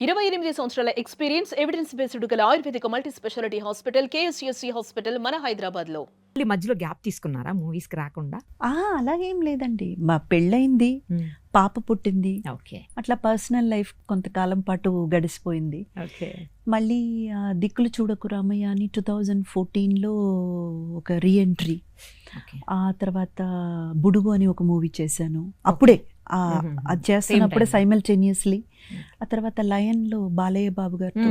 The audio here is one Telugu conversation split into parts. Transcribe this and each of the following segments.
28 సంవత్సరాల ఎక్స్పీరియన్స్ ఎవిడెన్స్ బేస్డ్ గల ఆయుర్వేదిక multi speciality hospital KSUSC hospital మన హైదరాబాద్ లో. మళ్ళీ మధ్యలో గ్యాప్ తీసుకున్నారా మూవీస్కి రాకుండా? అలాగేం లేదండి. మా పెళ్ళయింది, పాప పుట్టింది, ఓకే అట్లా పర్సనల్ లైఫ్ కొంతకాలం పాటు గడిచిపోయింది. ఓకే మళ్ళీ దిక్కులు చూడకు రామయ్య అని 2014లో ఒక రీఎంట్రీ. ఓకే ఆ తర్వాత బుడుగు అని ఒక మూవీ చేశాను. అప్పుడే అది చేస్తున్నప్పుడే సైమల్టేనియస్లీ. ఆ తర్వాత లయన్లో బాలయ్య బాబు గారితో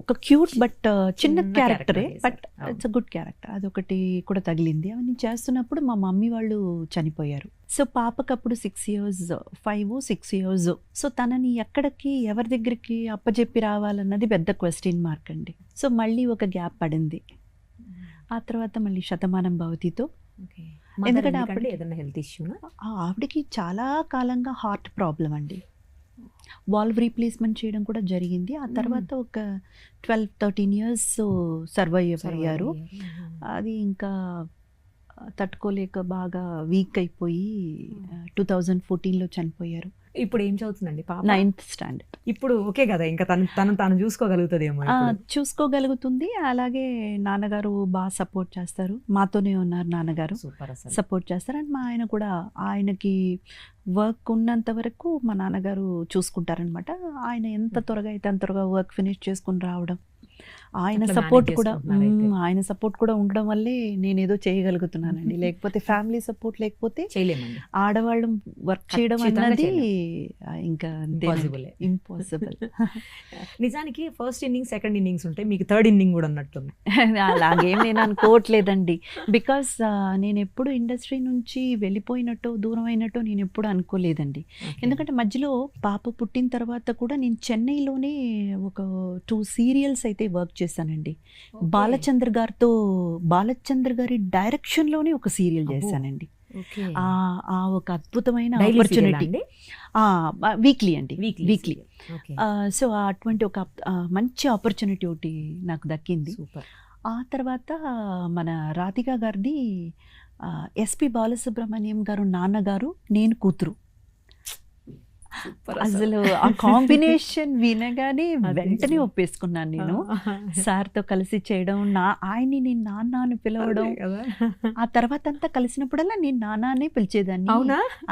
ఒక క్యూట్ బట్ చిన్న క్యారెక్టరే, but it's a good character. అదొకటి కూడా తగిలింది. అవన్నీ చేస్తున్నప్పుడు మా మమ్మీ వాళ్ళు చనిపోయారు. సో పాపకు అప్పుడు 6 years, 5 or 6 years. సో తనని ఎక్కడికి ఎవరి దగ్గరికి అప్పచెప్పి రావాలన్నది పెద్ద క్వశ్చన్ మార్క్ అండి. సో మళ్ళీ ఒక గ్యాప్ పడింది. ఆ తర్వాత మళ్ళీ శతమానం భవతితో. ఎందుకంటే అప్పుడు ఏదైనా హెల్త్ ఇష్యూనా? ఆవిడకి చాలా కాలంగా హార్ట్ ప్రాబ్లం అండి. వాల్వ్ రీప్లేస్మెంట్ చేయడం కూడా జరిగింది. ఆ తర్వాత ఒక 12-13 years సర్వైవ్ అయ్యారు. అది ఇంకా తట్టుకోలేక బాగా వీక్ అయిపోయి 2014లో చనిపోయారు. ఇప్పుడు ఏం చదువుతుందండి పాప? 9th standard. ఇప్పుడు ఓకే కదా, ఇంకా తను చూసుకోగలుగుతుందేమో. చూసుకోగలుగుతుంది. అలాగే నాన్నగారు బాగా సపోర్ట్ చేస్తారు. మాతోనే ఉన్నారు నాన్నగారు, సూపర్. సపోర్ట్ చేస్తారు. అండ్ మా ఆయన కూడా, ఆయనకి వర్క్ ఉన్నంత వరకు మా నాన్నగారు చూసుకుంటారనమాట. ఆయన ఎంత త్వరగా అయితే అంత త్వరగా వర్క్ ఫినిష్ చేసుకుని రావడం, ఆయన సపోర్ట్ కూడా ఉండడం వల్లే నేనేదో చేయగలుగుతున్నానండి. లేకపోతే ఫ్యామిలీ సపోర్ట్ లేకపోతే చేయలేమండి. ఆడవాళ్ళు వర్క్ చేయడం అన్నది ఇంకా ఇంపాసిబుల్. నిజానికి ఫస్ట్ ఇన్నింగ్, సెకండ్ ఇన్నింగ్స్ ఉంటాయి, మీకు థర్డ్ ఇన్నింగ్ కూడా ఉన్నట్టుంది. అలాగేం నేను అనుకోవట్లేదండి. బికాస్ నేను ఎప్పుడు ఇండస్ట్రీ నుంచి వెళ్ళిపోయినట్టు, దూరం అయినట్టు నేను ఎప్పుడు అనుకోలేదండి. ఎందుకంటే మధ్యలో పాప పుట్టిన తర్వాత కూడా నేను చెన్నైలోనే ఒక 2 serials అయితే వర్క్ చేశానండి. బాలచంద్ర గారి డైరెక్షన్లోనే ఒక సీరియల్ చేశానండి. ఆ ఒక అద్భుతమైన ఆపర్చునిటీ. వీక్లీ అండి, వీక్లీ. సో అటువంటి ఒక మంచి ఆపర్చునిటీ ఒకటి నాకు దక్కింది. ఆ తర్వాత మన రాధికా గారిది ఎస్పి బాలసుబ్రహ్మణ్యం గారు నాన్నగారు, నేను కూతురు. అసలు ఆ కాంబినేషన్ వినగానే వెంటనే ఒప్పేసుకున్నాను నేను. సార్తో కలిసి చేయడం, ఆయన్ని నేను నాన్న అని పిలవడం. ఆ తర్వాత అంతా కలిసినప్పుడల్లా నేను నాన్న అనే పిలిచేదాన్ని,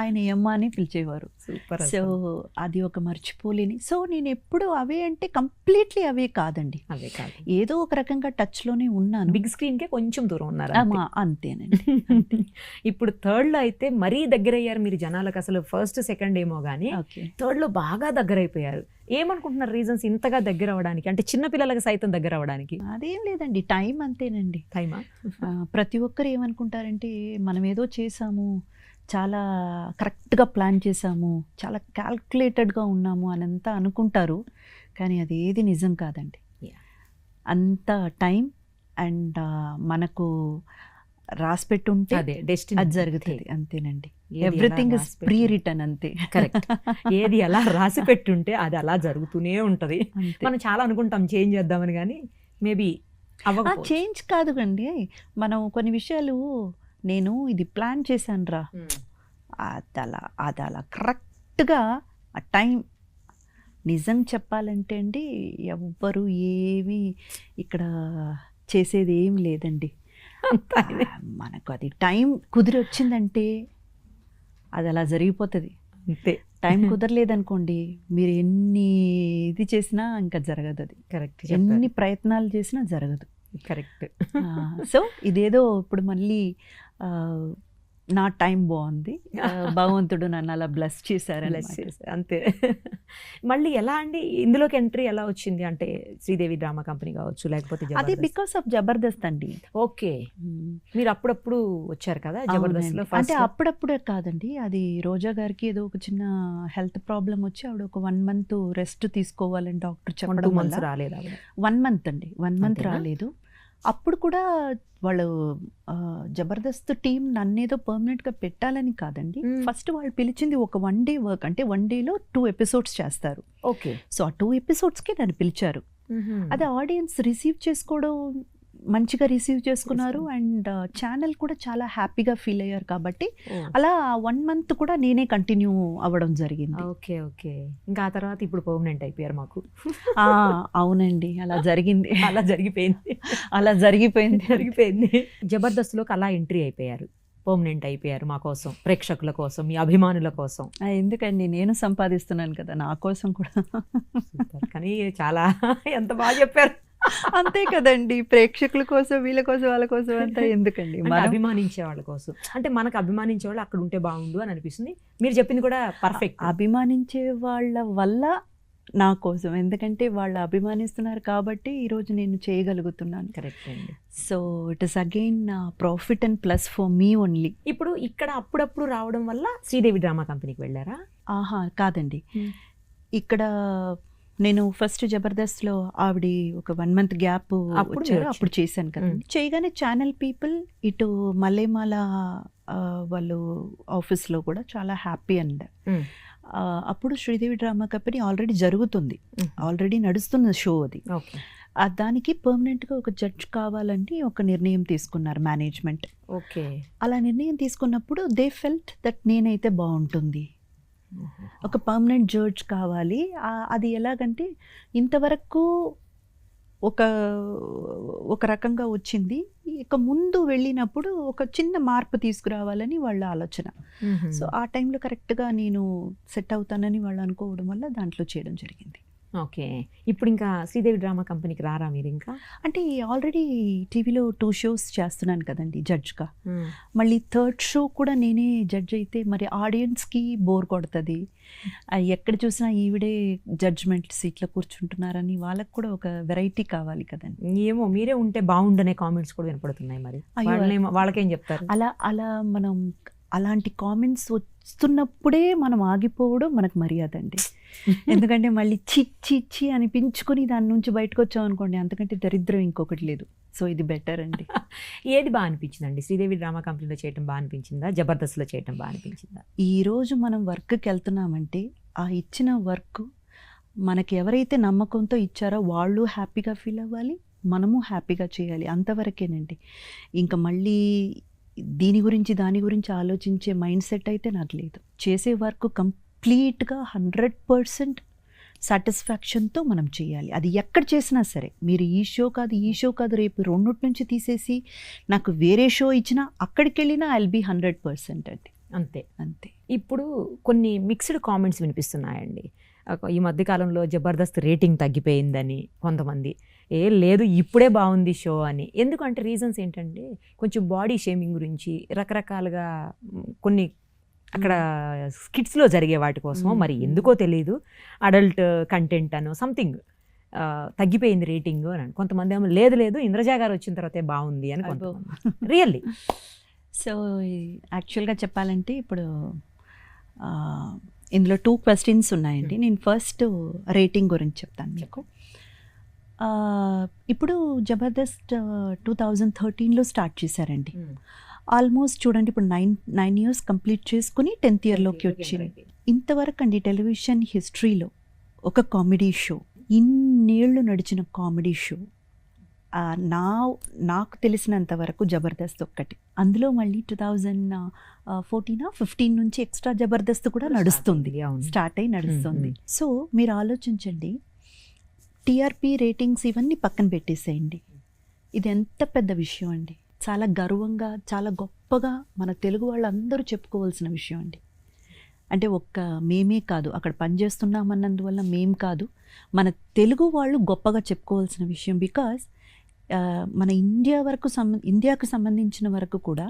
ఆయన అమ్మ అని పిలిచేవారు. సో అది ఒక మర్చిపోలేని. సో నేను ఎప్పుడు అవే అంటే కంప్లీట్లీ అవే కాదండి, ఏదో ఒక రకంగా టచ్ లోనే ఉన్నాను. బిగ్ స్క్రీన్ కే కొంచెం దూరం ఉన్నారు అంతేనండి. ఇప్పుడు థర్డ్ లో అయితే మరీ దగ్గర అయ్యారు మీరు జనాలకు. అసలు ఫస్ట్, సెకండ్ ఏమో గానీ థర్డ్ లో బాగా దగ్గర అయిపోయారు. ఏమనుకుంటున్నారు రీజన్స్ ఇంతగా దగ్గర అవ్వడానికి? అంటే చిన్న పిల్లలకు సైతం దగ్గర అవ్వడానికి అదేం లేదండి, టైం అంతేనండి. టైమా? ప్రతి ఒక్కరు ఏమనుకుంటారంటే మనం ఏదో చేసాము, చాలా కరెక్ట్గా ప్లాన్ చేసాము, చాలా క్యాల్కులేటెడ్గా ఉన్నాము అని అంతా అనుకుంటారు. కానీ అది ఏది నిజం కాదండి. అంత టైం అండ్ మనకు రాసి పెట్టుంటే అది జరుగుతుంది, అంతేనండి. ఎవ్రీథింగ్ ఇస్ ప్రీ రిటర్న్, అంతే. కరెక్ట్. ఏది ఎలా రాసి పెట్టుంటే అది అలా జరుగుతూనే ఉంటది. మనం చాలా అనుకుంటాం చేంజ్ చేద్దామని, కానీ మేబీ చేంజ్ కాదు కండి. మనం కొన్ని విషయాలు నేను ఇది ప్లాన్ చేశాను రా, అది అలా కరెక్ట్గా ఆ టైం. నిజం చెప్పాలంటే అండి, ఎవ్వరు ఏమీ ఇక్కడ చేసేది ఏం లేదండి. మనకు అది టైం కుదిరి వచ్చిందంటే అది అలా జరిగిపోతుంది, అంతే. టైం కుదరలేదనుకోండి, మీరు ఎన్ని ఇది చేసినా ఇంకా జరగదు అది. కరెక్ట్. ఎన్ని ప్రయత్నాలు చేసినా జరగదు. కరెక్ట్. సో ఇదేదో ఇప్పుడు మళ్ళీ నా టైం బాగుంది, భగవంతుడు నన్ను అలా బ్లెస్ చేశారు, అంతే. మళ్ళీ ఎలా అండి ఇందులోకి ఎంట్రీ ఎలా వచ్చింది? అంటే శ్రీదేవి డ్రామా కంపెనీ కావచ్చు, లేకపోతే అది బికాస్ ఆఫ్ జబర్దస్త్ అండి. ఓకే. మీరు అప్పుడప్పుడు వచ్చారు కదా జబర్దస్త్ లో? అంటే అప్పుడప్పుడే కాదండి, అది రోజా గారికి ఏదో ఒక చిన్న హెల్త్ ప్రాబ్లం వచ్చి ఆవిడ ఒక 1 month రెస్ట్ తీసుకోవాలని డాక్టర్ చెప్పడం వల్ల రాలేదు. 1 month అండి, 1 month రాలేదు. అప్పుడు కూడా వాళ్ళు జబర్దస్త్ టీం నన్నేదో పర్మనెంట్గా పెట్టాలని కాదండి. ఫస్ట్ వాళ్ళు పిలిచింది ఒక 1 day వర్క్, అంటే 1 dayలో 2 episodes చేస్తారు. ఓకే. సో ఆ 2 episodesకే నన్ను పిలిచారు. అది ఆడియన్స్ రిసీవ్ చేసుకోవడం మంచిగా రిసీవ్ చేసుకున్నారు అండ్ ఛానల్ కూడా చాలా హ్యాపీగా ఫీల్ అయ్యారు కాబట్టి అలా 1 month కూడా నేనే కంటిన్యూ అవ్వడం జరిగింది. Okay okay. ఇంకా ఆ తర్వాత ఇప్పుడు పర్మనెంట్ అయిపోయారు మాకు. అవునండి, అలా జరిగింది. అలా జరిగిపోయింది. అలా జరిగిపోయింది. జబర్దస్త్లోకి అలా ఎంట్రీ అయిపోయారు, పర్మనెంట్ అయిపోయారు మా కోసం, ప్రేక్షకుల కోసం, మీ అభిమానుల కోసం. ఎందుకండి, నేను సంపాదిస్తున్నాను కదా నా కోసం కూడా. కానీ చాలా ఎంత బాగా చెప్పారు. అంతే కదండి, ప్రేక్షకుల కోసం, వీళ్ళ కోసం, వాళ్ళ కోసం అంతా ఎందుకండి, మన అభిమానించే వాళ్ళ కోసం. అంటే మనకు అభిమానించే వాళ్ళు అక్కడ ఉంటే బాగుండు అని అనిపిస్తుంది. మీరు చెప్పింది కూడా పర్ఫెక్ట్. అభిమానించే వాళ్ళ వల్ల నా కోసం, ఎందుకంటే వాళ్ళు అభిమానిస్తున్నారు కాబట్టి ఈరోజు నేను చేయగలుగుతున్నాను. కరెక్ట్ అండి. So it is again profit and plus for me only. ఇప్పుడు ఇక్కడ అప్పుడప్పుడు రావడం వల్ల శ్రీదేవి డ్రామా కంపెనీకి వెళ్ళారా? కాదండి, ఇక్కడ నేను ఫస్ట్ జబర్దస్త్లో ఆవిడ ఒక 1 month గ్యాప్ అప్పుడు చేశాను కదా. చేయగానే ఛానల్ పీపుల్ ఇటు మల్లెమాల వాళ్ళు ఆఫీస్లో కూడా చాలా హ్యాపీ అండ్ అప్పుడు శ్రీదేవి డ్రామా కంపెనీ ఆల్రెడీ జరుగుతుంది, ఆల్రెడీ నడుస్తున్న షో అది. దానికి పర్మనెంట్గా ఒక జడ్జ్ కావాలని ఒక నిర్ణయం తీసుకున్నారు మేనేజ్మెంట్. ఓకే. అలా నిర్ణయం తీసుకున్నప్పుడు దే ఫెల్ట్ దట్ నేనైతే బాగుంటుంది, ఒక పర్మనెంట్ జడ్జ్ కావాలి. అది ఎలాగంటే ఇంతవరకు ఒక రకంగా వచ్చింది, ఇక ముందు వెళ్ళినప్పుడు ఒక చిన్న మార్పు తీసుకురావాలని వాళ్ళ ఆలోచన. సో ఆ టైంలో కరెక్ట్గా నేను సెట్ అవుతానని వాళ్ళు అనుకోవడం వల్ల దాంట్లో చేయడం జరిగింది. ఓకే. ఇప్పుడు ఇంకా శ్రీదేవి డ్రామా కంపెనీకి రారా మీరు? ఇంకా అంటే ఆల్రెడీ టీవీలో 2 shows చేస్తున్నాను కదండి జడ్జ్గా. మళ్ళీ 3rd show కూడా నేనే జడ్జ్ అయితే మరి ఆడియన్స్కి బోర్ కొడుతుంది. ఎక్కడ చూసినా ఈవిడే జడ్జ్మెంట్ సీట్లో కూర్చుంటున్నారని వాళ్ళకి కూడా ఒక వెరైటీ కావాలి కదండి. ఏమో మీరే ఉంటే బాగుండనే కామెంట్స్ కూడా వినపడుతున్నాయి. మరి వాళ్ళకేం చెప్తారు? అలా మనం అలాంటి కామెంట్స్ వస్తున్నప్పుడే మనం ఆగిపోవడం మనకు మర్యాద అండి. ఎందుకంటే మళ్ళీ చిచ్చి అనిపించుకొని దాని నుంచి బయటకు వచ్చాం అనుకోండి, అంతకంటే దరిద్రం ఇంకొకటి లేదు. సో ఇది బెటర్ అండి. ఏది బాగా అనిపించిందండి? శ్రీదేవి డ్రామా కంపెనీలో చేయటం బాగా అనిపించిందా, జబర్దస్త్లో చేయటం బాగా అనిపించిందా? ఈరోజు మనం వర్క్కి వెళ్తున్నామంటే ఆ ఇచ్చిన వర్క్ మనకి ఎవరైతే నమ్మకంతో ఇచ్చారో వాళ్ళు హ్యాపీగా ఫీల్ అవ్వాలి, మనము హ్యాపీగా చేయాలి, అంతవరకేనండి. ఇంకా మళ్ళీ దాని గురించి ఆలోచించే మైండ్ సెట్ అయితే నాకు లేదు. చేసే వర్క్ కంప్లీట్గా 100% సాటిస్ఫాక్షన్తో మనం చేయాలి. అది ఎక్కడ చేసినా సరే, మీరు ఈ షో కాదు రేపు 2 నుంచి తీసేసి నాకు వేరే షో ఇచ్చినా అక్కడికి వెళ్ళినా ఐ విల్ బీ 100% అండి. అంతే. ఇప్పుడు కొన్ని మిక్స్డ్ కామెంట్స్ వినిపిస్తున్నాయండి. ఈ మధ్యకాలంలో జబర్దస్త్ రేటింగ్ తగ్గిపోయిందని కొంతమంది, లేదు ఇప్పుడే బాగుంది షో అని. ఎందుకంటే రీజన్స్ ఏంటంటే కొంచెం బాడీ షేమింగ్ గురించి రకరకాలుగా కొన్ని అక్కడ స్కిట్స్లో జరిగే వాటి కోసమో మరి ఎందుకో తెలియదు, అడల్ట్ కంటెంట్ అనో సంథింగ్ తగ్గిపోయింది రేటింగ్ అని. కొంతమంది ఏమో లేదు ఇంద్రజా గారు వచ్చిన తర్వాతే బాగుంది అని కొంతమంది. రియల్లీ సో యాక్చువల్గా చెప్పాలంటే ఇప్పుడు ఇందులో 2 questions ఉన్నాయండి. నేను ఫస్ట్ రేటింగ్ గురించి చెప్తాను మీకు. ఇప్పుడు జబర్దస్త్ 2013లో స్టార్ట్ చేశారండి. ఆల్మోస్ట్ చూడండి ఇప్పుడు 9 years కంప్లీట్ చేసుకుని 10th yearలోకి వచ్చింది. ఇంతవరకు అండి టెలివిజన్ హిస్టరీలో ఒక కామెడీ షో, ఇన్నేళ్ళు నడిచిన కామెడీ షో నాకు తెలిసినంత వరకు జబర్దస్త్ ఒక్కటి. అందులో మళ్ళీ 2014-15 నుంచి ఎక్స్ట్రా జబర్దస్త్ కూడా నడుస్తుంది, స్టార్ట్ అయి నడుస్తుంది. సో మీరు ఆలోచించండి, టీఆర్పీ రేటింగ్స్ ఇవన్నీ పక్కన పెట్టేసేయండి. ఇది ఎంత పెద్ద విషయం అండి. చాలా గర్వంగా, చాలా గొప్పగా మన తెలుగు వాళ్ళందరూ చెప్పుకోవాల్సిన విషయం అండి. అంటే ఒక్క మేమే కాదు, అక్కడ పనిచేస్తున్నామన్నందువల్ల మేం కాదు, మన తెలుగు వాళ్ళు గొప్పగా చెప్పుకోవాల్సిన విషయం. బికాస్ మన ఇండియాకు సంబంధించిన వరకు కూడా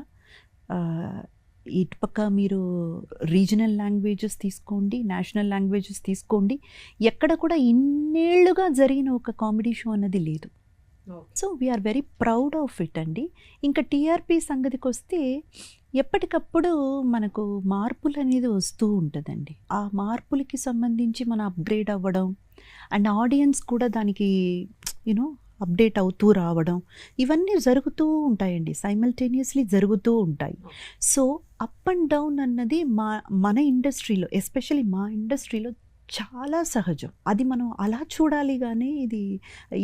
ఇటుపక్క మీరు రీజనల్ లాంగ్వేజెస్ తీసుకోండి, నేషనల్ లాంగ్వేజెస్ తీసుకోండి, ఎక్కడ కూడా ఇన్నేళ్లుగా జరిగిన ఒక కామెడీ షో అన్నది లేదు. So we are very proud of it అండి. ఇంకా టీఆర్పీ సంగతికి వస్తే ఎప్పటికప్పుడు మనకు మార్పులు అనేది వస్తూ ఉంటుందండి. ఆ మార్పులకి సంబంధించి మన అప్గ్రేడ్ అవ్వడం అండ్ ఆడియన్స్ కూడా దానికి అప్డేట్ అవుతూ రావడం, ఇవన్నీ జరుగుతూ ఉంటాయండి, సైమల్టేనియస్లీ జరుగుతూ ఉంటాయి. సో అప్ అండ్ డౌన్ అన్నది మన ఇండస్ట్రీలో, ఎస్పెషల్లీ మా ఇండస్ట్రీలో చాలా సహజం. అది మనం అలా చూడాలి గానీ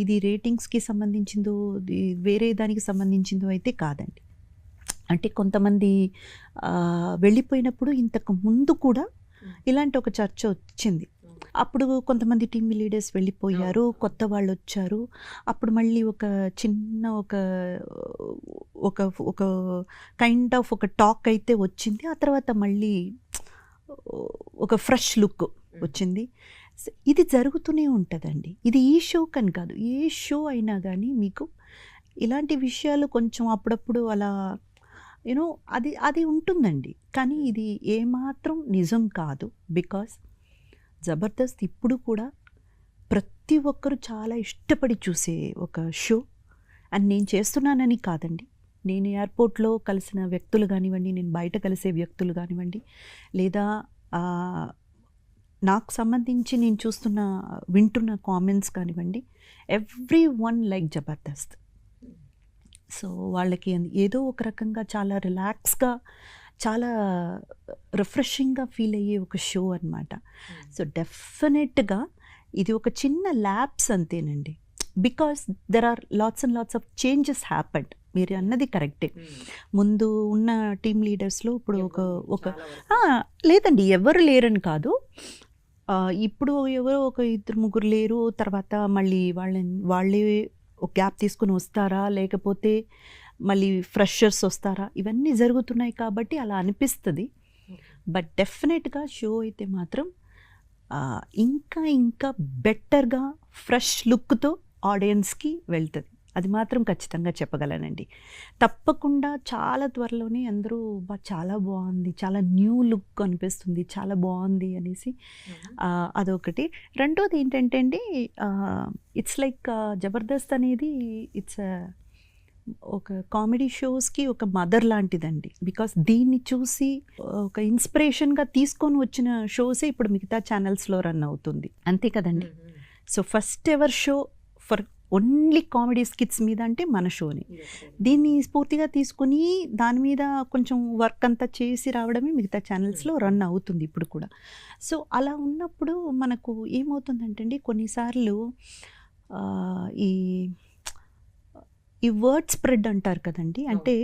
ఇది రేటింగ్స్‌కి సంబంధించిందో, వేరే దానికి సంబంధించిందో అయితే కాదండి. అంటే కొంతమంది వెళ్ళిపోయినప్పుడు ఇంతకు ముందు కూడా ఇలాంటి ఒక చర్చ వచ్చింది. అప్పుడు కొంతమంది టీమ్ లీడర్స్ వెళ్ళిపోయారు, కొత్త వాళ్ళొచ్చారు. అప్పుడు మళ్ళీ ఒక చిన్న ఒక కైండ్ ఆఫ్ ఒక టాక్ అయితే వచ్చింది. ఆ తర్వాత మళ్ళీ ఒక ఫ్రెష్ లుక్ వచ్చింది. ఇది జరుగుతూనే ఉంటుందండి. ఇది ఈ షోకని కాదు, ఏ షో అయినా కానీ మీకు ఇలాంటి విషయాలు కొంచెం అప్పుడప్పుడు అలా యూనో అది ఉంటుందండి. కానీ ఇది ఏమాత్రం నిజం కాదు. బికాస్ జబర్దస్త్ ఇప్పుడు కూడా ప్రతి ఒక్కరు చాలా ఇష్టపడి చూసే ఒక షో. అండ్ నేను చేస్తున్నానని కాదండి, నేను ఎయిర్పోర్ట్లో కలిసిన వ్యక్తులు కానివ్వండి, నేను బయట కలిసే వ్యక్తులు కానివ్వండి, లేదా నాకు సంబంధించి నేను వింటున్న కామెంట్స్ కానివ్వండి, every one like Jabardasth. So వాళ్ళకి ఏదో ఒక రకంగా చాలా రిలాక్స్గా, చాలా రిఫ్రెషింగ్గా ఫీల్ అయ్యే ఒక షో అనమాట. సో డెఫినెట్గా ఇది ఒక చిన్న ల్యాబ్స్ అంతేనండి. Because there are lots and lots of changes happened. మీరు అన్నది కరెక్టే. ముందు ఉన్న టీమ్ లీడర్స్లో ఇప్పుడు ఒక లేదండి, ఎవరు లేరని కాదు. ఇప్పుడు ఎవరో ఒక 2-3 లేరు. తర్వాత మళ్ళీ వాళ్ళే ఒక గ్యాప్ తీసుకుని వస్తారా, లేకపోతే మళ్ళీ ఫ్రెషర్స్ వస్తారా, ఇవన్నీ జరుగుతున్నాయి కాబట్టి అలా అనిపిస్తుంది. బట్ డెఫినెట్గా షో అయితే మాత్రం ఇంకా ఇంకా బెటర్గా ఫ్రెష్ లుక్తో ఆడియన్స్కి వెళ్తుంది. అది మాత్రం ఖచ్చితంగా చెప్పగలనండి. తప్పకుండా చాలా త్వరలోనే అందరూ చాలా బాగుంది, చాలా న్యూ లుక్ అనిపిస్తుంది, చాలా బాగుంది అనేసి అదొకటి. రెండోది ఏంటంటే అండి, ఇట్స్ లైక్ జబర్దస్త్ అనేది ఇట్స్ ఒక కామెడీ షోస్కి ఒక మదర్ లాంటిదండి. బికాస్ దీన్ని చూసి ఒక ఇన్స్పిరేషన్గా తీసుకొని వచ్చిన షోసే ఇప్పుడు మిగతా ఛానల్స్లో రన్ అవుతుంది, అంతే కదండి. So first ever show for only comedy skits మీద అంటే మన షోని. దీన్ని స్ఫూర్తిగా తీసుకుని దాని మీద కొంచెం వర్క్ అంతా చేసి రావడమే మిగతా ఛానల్స్లో రన్ అవుతుంది ఇప్పుడు కూడా. సో అలా ఉన్నప్పుడు మనకు ఏమవుతుందంటే అండి, కొన్నిసార్లు ఈ వర్డ్ స్ప్రెడ్ అంటారు కదండి. అంటే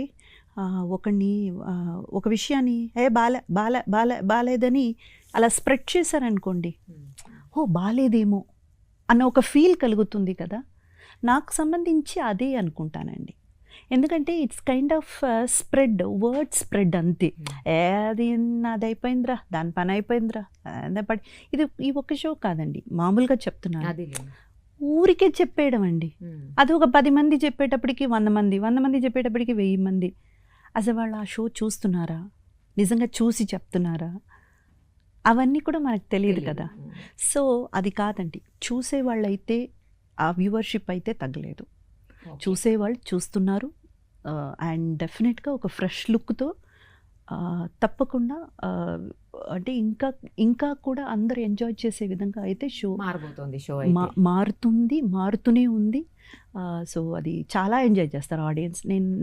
ఒక విషయాన్ని బాలేదని అలా స్ప్రెడ్ చేశారనుకోండి, బాలేదేమో అన్న ఒక ఫీల్ కలుగుతుంది కదా. నాకు సంబంధించి అదే అనుకుంటానండి. ఎందుకంటే it's kind of word spread అంతే. అది అయిపోయిందిరా, దాని పని అయిపోయిందిరా, ఇది ఈ ఒక్క షో కాదండి, మామూలుగా చెప్తున్నాను, ఊరికే చెప్పేయడం అండి. అది ఒక 10 మంది చెప్పేటప్పటికి 100 మంది, 100 మంది చెప్పేటప్పటికి 1000 మంది. అసలు వాళ్ళు ఆ షో చూస్తున్నారా, నిజంగా చూసి చెప్తున్నారా, అవన్నీ కూడా మనకు తెలియదు కదా. సో అది కాదండి, చూసేవాళ్ళైతే ఆ వ్యూవర్షిప్ అయితే తగ్గలేదు. చూసేవాళ్ళు చూస్తున్నారు. అండ్ డెఫినెట్గా ఒక ఫ్రెష్ లుక్తో తప్పకుండా అంటే ఇంకా కూడా అందరూ ఎంజాయ్ చేసే విధంగా అయితే షో మారుతూనే ఉంది. సో అది చాలా ఎంజాయ్ చేస్తారు ఆడియన్స్.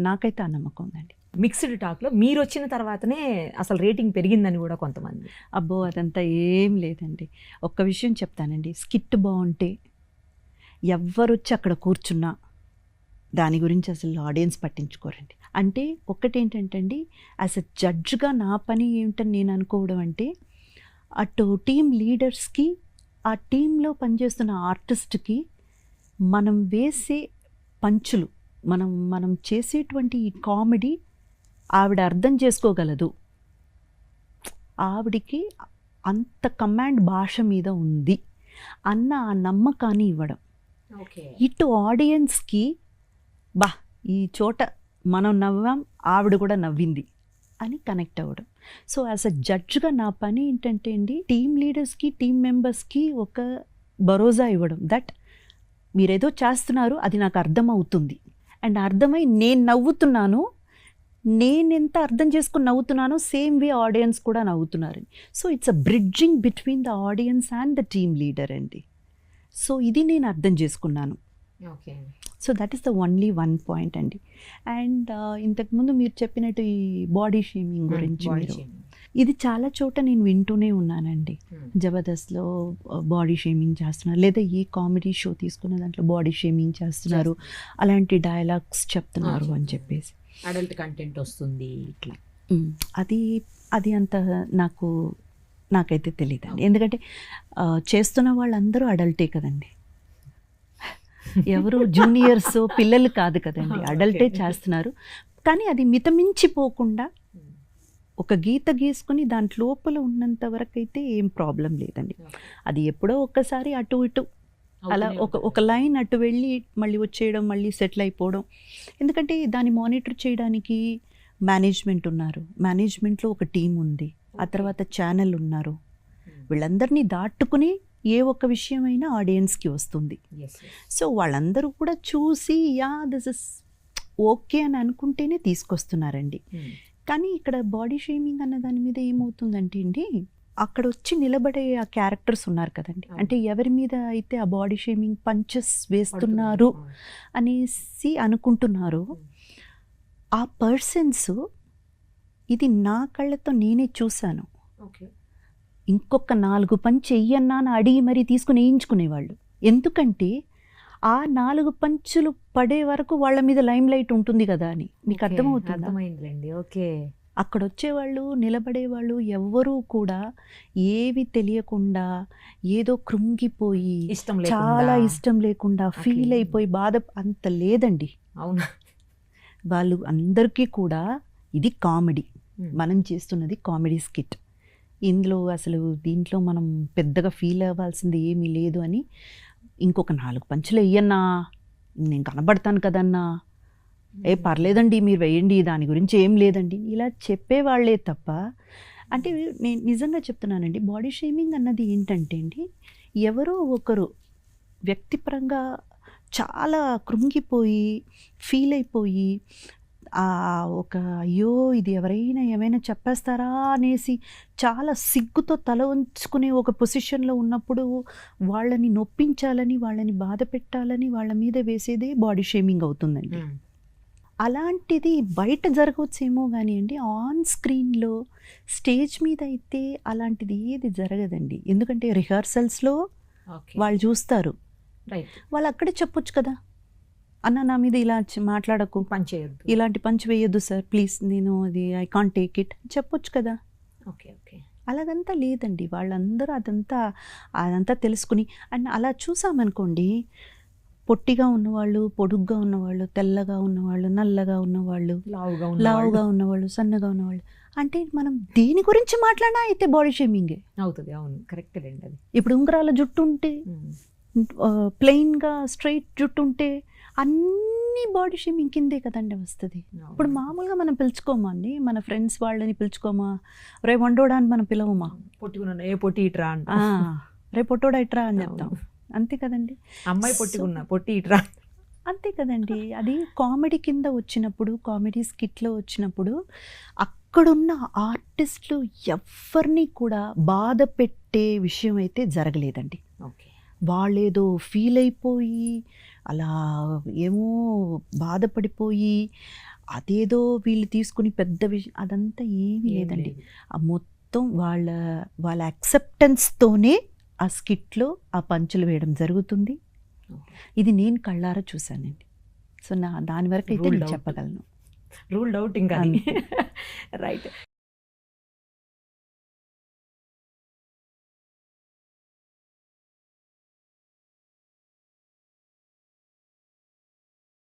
నాకైతే ఆ నమ్మకం ఉందండి. మిక్స్డ్ టాక్లో మీరు వచ్చిన తర్వాతనే అసలు రేటింగ్ పెరిగిందని కూడా కొంతమంది. అబ్బో అదంతా ఏం లేదండి. ఒక్క విషయం చెప్తానండి, స్కిట్ బాగుంటే ఎవ్వరొచ్చి అక్కడ కూర్చున్నా దాని గురించి అసలు ఆడియన్స్ పట్టించుకోరండి. అంటే ఒక్కటేంటంటే అండి, యాజ్ అ జడ్జ్గా నా పని ఏమిటని నేను అనుకోవడం అంటే, అటు టీమ్ లీడర్స్కి, ఆ టీంలో పనిచేస్తున్న ఆర్టిస్ట్కి మనం వేసే పంచులు, మనం చేసేటువంటి ఈ కామెడీ ఆవిడ అర్థం చేసుకోగలదు, ఆవిడికి అంత కమాండ్ భాష మీద ఉంది అన్న ఆ నమ్మకాన్ని ఇవ్వడం. ఇటు ఆడియన్స్కి ఈ చోట మనం నవ్వాం, ఆవిడ కూడా నవ్వింది అని కనెక్ట్ అవ్వడం. సో యాజ్ అ జడ్జ్గా నా పని ఏంటంటే అండి, టీమ్ లీడర్స్కి, టీమ్ మెంబర్స్కి ఒక భరోసా ఇవ్వడం, దట్ మీరేదో చేస్తున్నారు, అది నాకు అర్థమవుతుంది. అండ్ అర్థమై నేను నవ్వుతున్నాను, నేను ఎంత అర్థం చేసుకుని నవ్వుతున్నానో సేమ్ వే ఆడియన్స్ కూడా నవ్వుతున్నారని. So it's a bridging between the audience and the team leader అండి. సో ఇది నేను అర్థం చేసుకున్నాను. So that is the only one point అండి. అండ్ ఇంతకుముందు మీరు చెప్పినట్టు ఈ బాడీ షేమింగ్ గురించి, ఇది చాలా చోట నేను వింటూనే ఉన్నానండి. జబర్దస్త్లో బాడీ షేమింగ్ చేస్తున్నారు, లేదా ఏ కామెడీ షో తీసుకున్న దాంట్లో బాడీ షేమింగ్ చేస్తున్నారు, అలాంటి డైలాగ్స్ చెప్తున్నారు అని చెప్పేసి. అడల్ట్ కంటెంట్ వస్తుంది ఇట్లా. అది అంత నాకైతే తెలియదండి. ఎందుకంటే చేస్తున్న వాళ్ళందరూ అడల్టే కదండి, ఎవరు జూనియర్స్ పిల్లలు కాదు కదండి, అడల్టే చేస్తున్నారు. కానీ అది మితమించిపోకుండా ఒక గీత గీసుకుని దాంట్ లోపల ఉన్నంత వరకు అయితే ఏం ప్రాబ్లం లేదండి. అది ఎప్పుడో ఒక్కసారి అటు ఇటు అలా ఒక లైన్ అటు వెళ్ళి మళ్ళీ వచ్చేయడం, మళ్ళీ సెటిల్ అయిపోవడం. ఎందుకంటే దాన్ని మానిటర్ చేయడానికి మేనేజ్మెంట్ ఉన్నారు, మేనేజ్మెంట్లో ఒక టీం ఉంది, ఆ తర్వాత ఛానల్ ఉన్నారు. వీళ్ళందరినీ దాటుకుని ఏ ఒక్క విషయమైనా ఆడియన్స్కి వస్తుంది. సో వాళ్ళందరూ కూడా చూసి దిస్ ఇస్ ఓకే అని అనుకుంటేనే తీసుకొస్తున్నారండి. కానీ ఇక్కడ బాడీ షేమింగ్ అన్న దాని మీద ఏమవుతుందంటే అండి, అక్కడ వచ్చి నిలబడే ఆ క్యారెక్టర్స్ ఉన్నారు కదండి, అంటే ఎవరి మీద అయితే ఆ బాడీ షేమింగ్ పంచెస్ వేస్తున్నారు అనేసి అనుకుంటున్నారు, ఆ పర్సన్స్ ఇది నా కళ్ళతో నేనే చూశాను, ఇంకొక 4 పంచ్ చెయ్యన్నా అని అడిగి మరీ తీసుకుని వేయించుకునేవాళ్ళు. ఎందుకంటే ఆ 4 పంచులు పడే వరకు వాళ్ళ మీద లైమ్ లైట్ ఉంటుంది కదా అని. మీకు అర్థమవుతుందండి. ఓకే. అక్కడ వచ్చేవాళ్ళు, నిలబడేవాళ్ళు ఎవ్వరూ కూడా ఏవి తెలియకుండా ఏదో కృంగిపోయి చాలా ఇష్టం లేకుండా ఫీల్ అయిపోయి బాధ అంత లేదండి. అవును, వాళ్ళు అందరికీ కూడా ఇది కామెడీ, మనం చేస్తున్నది కామెడీ స్కిట్, ఇందులో అసలు దీంట్లో మనం పెద్దగా ఫీల్ అవ్వాల్సింది ఏమీ లేదు అని, ఇంకొక 4 పంచులు వెయ్యన్నా, నేను కనబడతాను కదన్నా, పర్లేదండి మీరు వేయండి, దాని గురించి ఏం లేదండి, ఇలా చెప్పేవాళ్లే తప్ప. అంటే నేను నిజంగా చెప్తున్నానండి, బాడీ షేమింగ్ అన్నది ఏంటంటే అండి, ఎవరో ఒకరు వ్యక్తిపరంగా చాలా కృంగిపోయి ఫీల్ అయిపోయి ఒక అయ్యో ఇది ఎవరైనా ఏమైనా చెప్పేస్తారా అనేసి చాలా సిగ్గుతో తల ఉంచుకునే ఒక పొజిషన్లో ఉన్నప్పుడు వాళ్ళని నొప్పించాలని, వాళ్ళని బాధ పెట్టాలని వాళ్ళ మీద వేసేదే బాడీ షేమింగ్ అవుతుందండి. అలాంటిది బయట జరగవచ్చేమో కానీ అండి, ఆన్ స్క్రీన్లో స్టేజ్ మీద అయితే అలాంటిది ఏది జరగదండి. ఎందుకంటే రిహార్సల్స్లో వాళ్ళు చూస్తారు, వాళ్ళు అక్కడే చెప్పొచ్చు కదా, అన్న నా మీద ఇలా మాట్లాడకు, ఇలాంటి పంచ్ వేయొద్దు సార్ ప్లీజ్, నేను అది ఐ కాంట్ టేక్ ఇట్ చెప్పొచ్చు కదా. అలాగంతా లేదండి, వాళ్ళందరూ అదంతా తెలుసుకుని. అండ్ అలా చూసామనుకోండి, పొట్టిగా ఉన్నవాళ్ళు, పొడుగ్గా ఉన్నవాళ్ళు, తెల్లగా ఉన్నవాళ్ళు, నల్లగా ఉన్నవాళ్ళు, లావుగా ఉన్నవాళ్ళు, సన్నగా ఉన్నవాళ్ళు, అంటే మనం దేని గురించి మాట్లాడినా అయితే బాడీ షేమింగే అవుతుంది. అవును, కరెక్ట్ అండి. అది ఇప్పుడు ఉంగరాల జుట్టు ఉంటే, ప్లెయిన్గా స్ట్రైట్ జుట్టు ఉంటే అన్ని బాడీ షేమింగ్ కిందే కదండి వస్తుంది. ఇప్పుడు మామూలుగా మనం పిలుచుకోమండి, మన ఫ్రెండ్స్ వాళ్ళని పిలుచుకోమా, రే వండోడా అని మనం పిలవమా, పొట్టి ఇట్రా అంట, రే పొట్టోడా ఇట్రా అని చెప్తాం, అంతే కదండి. అమ్మాయి పొట్టి ఇట్రా, అంతే కదండి. అది కామెడీ కింద వచ్చినప్పుడు, కామెడీ స్కిట్లో వచ్చినప్పుడు అక్కడున్న ఆర్టిస్టులు ఎవరిని కూడా బాధ పెట్టే విషయం అయితే జరగలేదండి. వాళ్ళేదో ఫీల్ అయిపోయి అలా ఏమో బాధపడిపోయి అదేదో వీళ్ళు తీసుకుని పెద్ద విషయం అదంతా ఏమీ లేదండి. ఆ మొత్తం వాళ్ళ యాక్సెప్టెన్స్తోనే ఆ స్కిట్లో ఆ పంచులు వేయడం జరుగుతుంది. ఇది నేను కళ్ళారా చూశానండి. సో దాని వరకు అయితే నేను చెప్పగలను. రూల్డ్ అవుట్ ఇంకా రైట్.